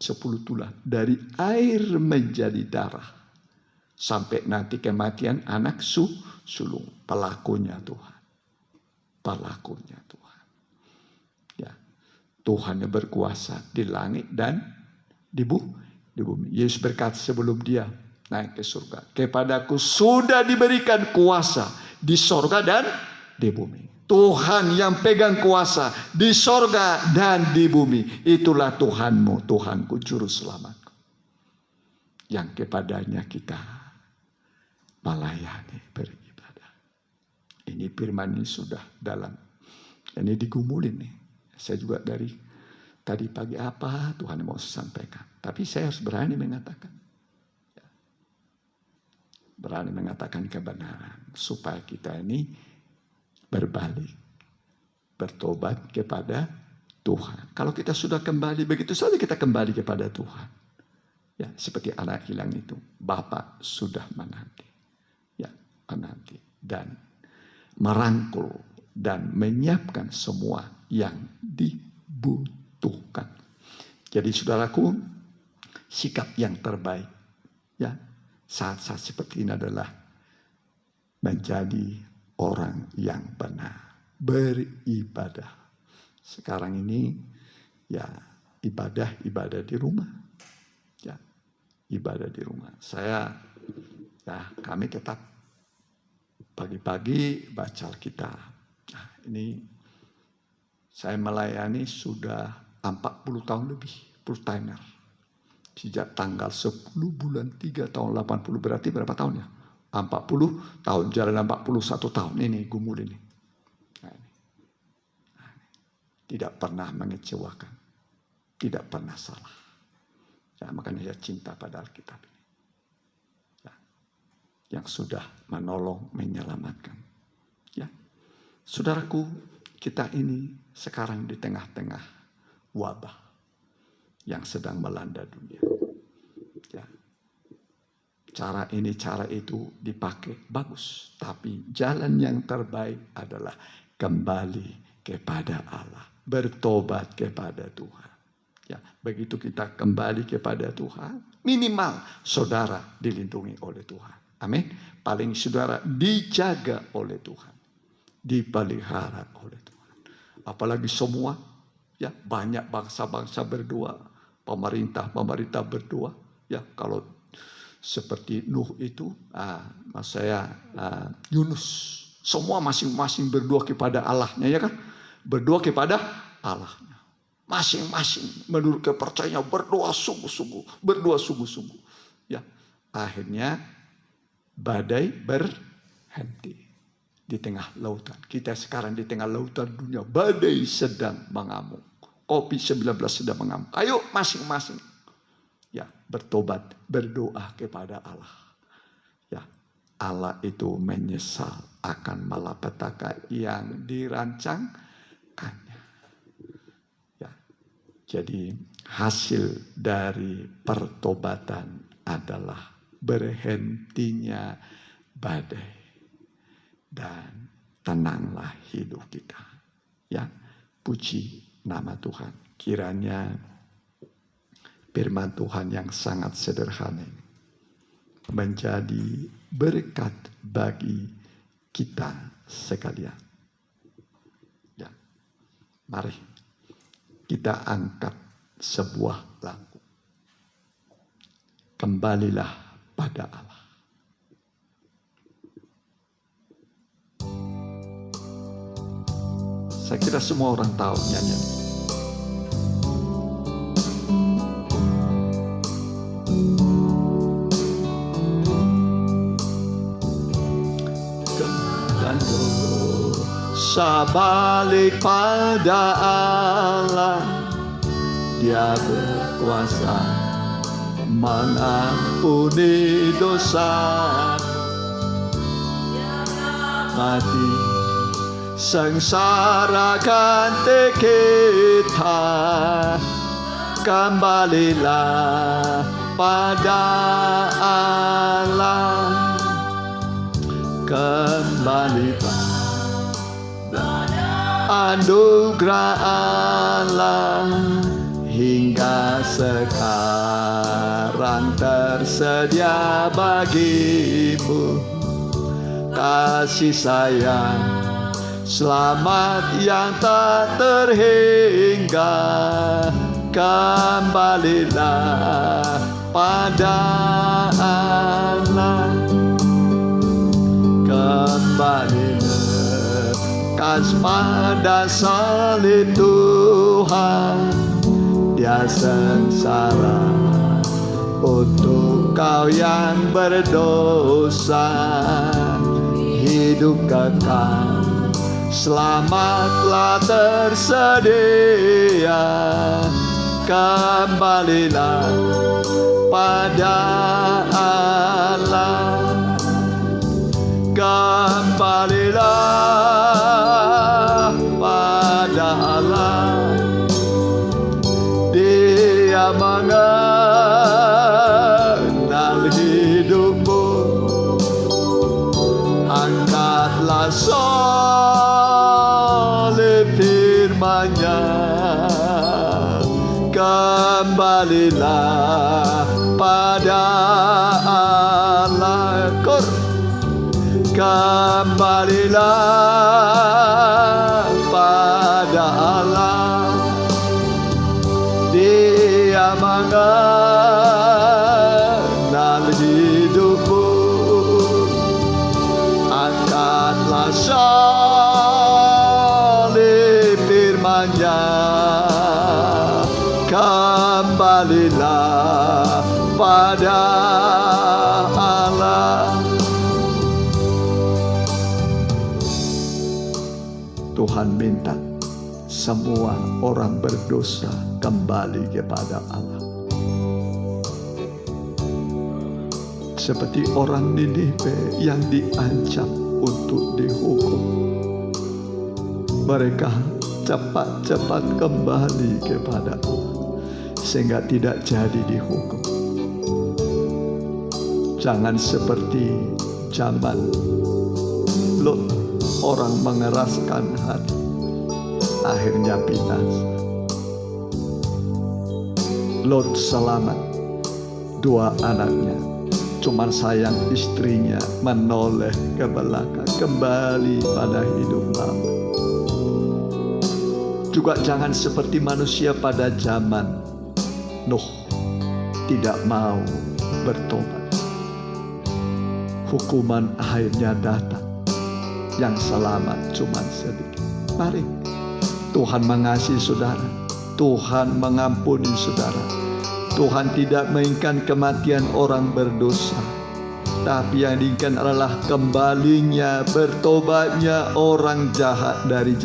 10 tulah. Dari air menjadi darah. Sampai nanti kematian anak sulung. Pelakunya Tuhan. Pelakunya Tuhan. Ya. Tuhan yang berkuasa di langit dan di bumi. Yesus berkata sebelum dia naik ke surga. Kepadaku sudah diberikan kuasa di surga dan di bumi. Tuhan yang pegang kuasa di sorga dan di bumi. Itulah Tuhanmu, Tuhanku, juru selamatku. Yang kepadanya kita melayani, beribadah. Ini firman ini sudah dalam. Ini digumulin nih. Saya juga dari tadi pagi apa Tuhan mau sampaikan. Tapi saya harus berani mengatakan. Berani mengatakan kebenaran. Supaya kita ini berbalik, bertobat kepada Tuhan. Kalau kita sudah kembali, begitu saja kita kembali kepada Tuhan. Ya, seperti anak hilang itu, Bapa sudah menanti, ya, menanti dan merangkul dan menyiapkan semua yang dibutuhkan. Jadi saudaraku, sikap yang terbaik, ya, saat-saat seperti ini adalah menjadi orang yang benar, beribadah. Sekarang ini ya ibadah di rumah. Ya, ibadah di rumah. Kami tetap pagi-pagi baca Alkitab. Nah, ini saya melayani sudah 40 tahun lebih, full timer. Sejak tanggal 10 bulan 3 tahun 80, berarti berapa tahun ya? 40 tahun, jalan 41 tahun ini gumul ini. Tidak pernah mengecewakan. Tidak pernah salah. Ya, makanya saya cinta pada Alkitab ini. Ya, yang sudah menolong, menyelamatkan. Ya, saudaraku, kita ini sekarang di tengah-tengah wabah yang sedang melanda dunia. Ya. Cara ini, cara itu dipakai bagus. Tapi jalan yang terbaik adalah kembali kepada Allah. Bertobat kepada Tuhan. Ya, begitu kita kembali kepada Tuhan, minimal saudara dilindungi oleh Tuhan. Amin. Paling saudara dijaga oleh Tuhan. Dipelihara oleh Tuhan. Apalagi semua, ya, banyak bangsa-bangsa berdoa. Pemerintah berdoa. Ya, kalau seperti Nuh itu, Yunus, semua masing-masing berdoa kepada Allahnya, ya kan? Berdoa kepada Allahnya, masing-masing menurut kepercayaan berdoa sungguh-sungguh, ya. Akhirnya badai berhenti di tengah lautan. Kita sekarang di tengah lautan dunia, badai sedang mengamuk, COVID-19 sedang mengamuk. Ayo masing-masing, ya, bertobat, berdoa kepada Allah. Ya, Allah itu menyesal akan malapetaka yang dirancangkannya. Ya. Jadi hasil dari pertobatan adalah berhentinya badai dan tenanglah hidup kita. Ya, puji nama Tuhan. Kiranya firman Tuhan yang sangat sederhana menjadi berkat bagi kita sekalian. Ya, mari kita angkat sebuah lagu. Kembalilah pada Allah. Saya kira semua orang tahu nyanyian. Dan dosa balik pada Allah, Dia berkuasa mengampuni dosa. Mati sengsara ganti kita, kembalilah pada Allah, kembalilah anugerah Allah hingga sekarang tersedia bagimu kasih sayang, selamat yang tak terhingga. Kembalilah pada Allah, kembalilah pada salib Tuhan. Dia sengsara untuk kau yang berdosa, hidup kekal selamatlah tersedia. Kembalilah pada Allah, kembalilah pada Allah. Dia mengenal hidupmu, angkatlah salib firman-Nya. Kembalilah pada Allah, kembalilah pada Allah. Dia mengenal hidupmu, angkatlah salib firman-Nya. Kembalilah pada Allah. Tuhan minta semua orang berdosa kembali kepada Allah. Seperti orang Niniwe yang diancam untuk dihukum, mereka cepat-cepat kembali kepada Allah sehingga tidak jadi dihukum. Jangan seperti zaman Lot, orang mengeraskan hati, akhirnya binasa. Lot selamat, 2 anaknya, cuman sayang istrinya menoleh ke belakang, kembali pada hidup lama. Juga jangan seperti manusia pada zaman Nuh, tidak mau bertobat. Hukuman akhirnya datang, yang selamat cuma sedikit. Mari, Tuhan mengasihi saudara, Tuhan mengampuni saudara. Tuhan tidak menginginkan kematian orang berdosa, tapi yang diinginkan adalah kembalinya, bertobatnya orang jahat dari